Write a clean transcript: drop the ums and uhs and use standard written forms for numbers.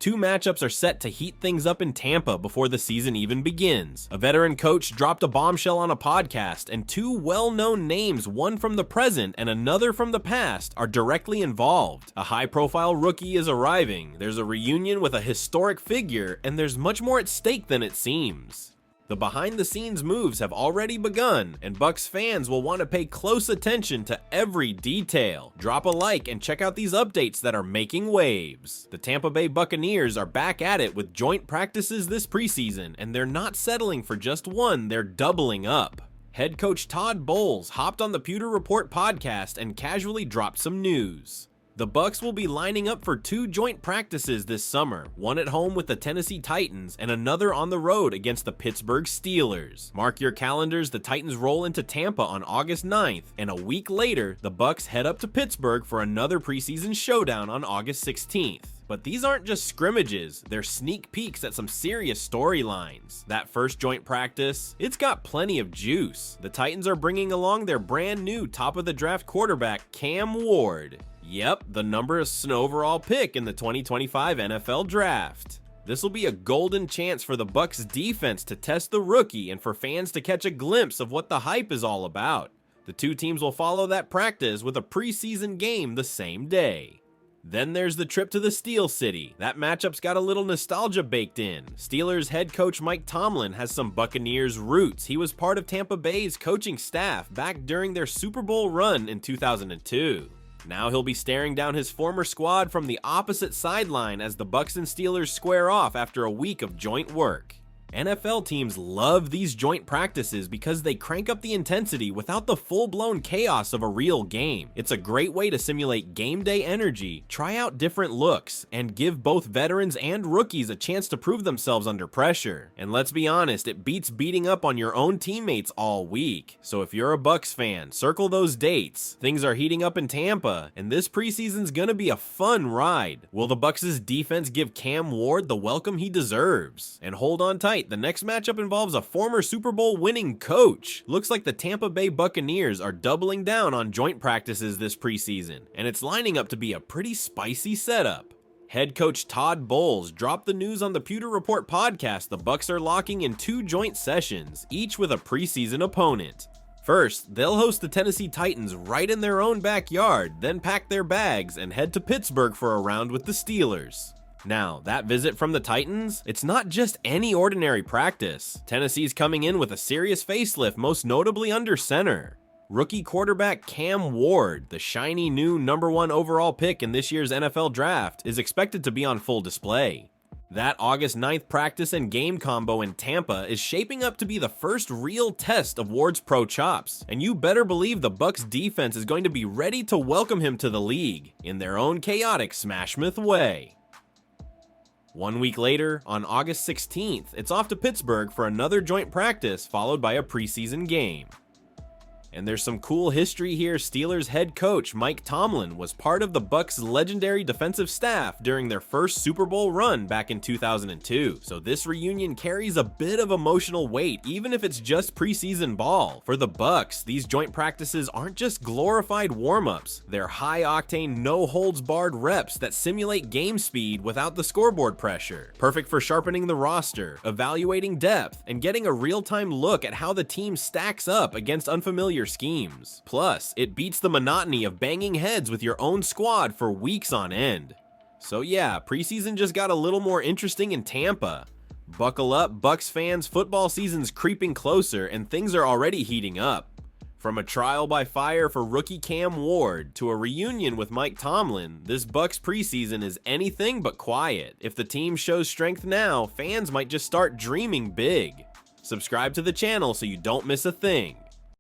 Two matchups are set to heat things up in Tampa before the season even begins. A veteran coach dropped a bombshell on a podcast, and two well-known names, one from the present and another from the past, are directly involved. A high-profile rookie is arriving, there's a reunion with a historic figure, and there's much more at stake than it seems. The behind-the-scenes moves have already begun, and Bucs fans will want to pay close attention to every detail. Drop a like and check out these updates that are making waves. The Tampa Bay Buccaneers are back at it with joint practices this preseason, and they're not settling for just one, they're doubling up. Head coach Todd Bowles hopped on the Pewter Report podcast and casually dropped some news. The Bucs will be lining up for two joint practices this summer, one at home with the Tennessee Titans and another on the road against the Pittsburgh Steelers. Mark your calendars, the Titans roll into Tampa on August 9th, and a week later, the Bucs head up to Pittsburgh for another preseason showdown on August 16th. But these aren't just scrimmages, they're sneak peeks at some serious storylines. That first joint practice, it's got plenty of juice. The Titans are bringing along their brand new top-of-the-draft quarterback, Cam Ward. Yep, the #1 overall pick in the 2025 NFL Draft. This will be a golden chance for the Bucs defense to test the rookie and for fans to catch a glimpse of what the hype is all about. The two teams will follow that practice with a preseason game the same day. Then there's the trip to the Steel City. That matchup's got a little nostalgia baked in. Steelers head coach Mike Tomlin has some Buccaneers roots. He was part of Tampa Bay's coaching staff back during their Super Bowl run in 2002. Now he'll be staring down his former squad from the opposite sideline as the Bucs and Steelers square off after a week of joint work. NFL teams love these joint practices because they crank up the intensity without the full-blown chaos of a real game. It's a great way to simulate game day energy, try out different looks, and give both veterans and rookies a chance to prove themselves under pressure. And let's be honest, it beats beating up on your own teammates all week. So if you're a Bucs fan, circle those dates. Things are heating up in Tampa, and this preseason's gonna be a fun ride. Will the Bucs' defense give Cam Ward the welcome he deserves? And hold on tight, the next matchup involves a former Super Bowl winning coach. Looks like the Tampa Bay Buccaneers are doubling down on joint practices this preseason, and it's lining up to be a pretty spicy setup. Head coach Todd Bowles dropped the news on the Pewter Report podcast the Bucs are locking in two joint sessions, each with a preseason opponent. First, they'll host the Tennessee Titans right in their own backyard, then pack their bags and head to Pittsburgh for a round with the Steelers. Now, that visit from the Titans, it's not just any ordinary practice. Tennessee's coming in with a serious facelift, most notably under center. Rookie quarterback Cam Ward, the shiny new #1 overall pick in this year's NFL Draft, is expected to be on full display. That August 9th practice and game combo in Tampa is shaping up to be the first real test of Ward's pro chops, and you better believe the Bucs defense is going to be ready to welcome him to the league in their own chaotic Smashmouth way. 1 week later, on August 16th, it's off to Pittsburgh for another joint practice followed by a preseason game. And there's some cool history here. Steelers head coach Mike Tomlin was part of the Bucs' legendary defensive staff during their first Super Bowl run back in 2002. So this reunion carries a bit of emotional weight, even if it's just preseason ball. For the Bucs, these joint practices aren't just glorified warm-ups. They're high-octane, no-holds-barred reps that simulate game speed without the scoreboard pressure. Perfect for sharpening the roster, evaluating depth, and getting a real-time look at how the team stacks up against unfamiliar schemes. Plus, it beats the monotony of banging heads with your own squad for weeks on end. So yeah, preseason just got a little more interesting in Tampa. Buckle up, Bucs fans, football season's creeping closer and things are already heating up. From a trial by fire for rookie Cam Ward to a reunion with Mike Tomlin, this Bucs preseason is anything but quiet. If the team shows strength now, fans might just start dreaming big. Subscribe to the channel so you don't miss a thing.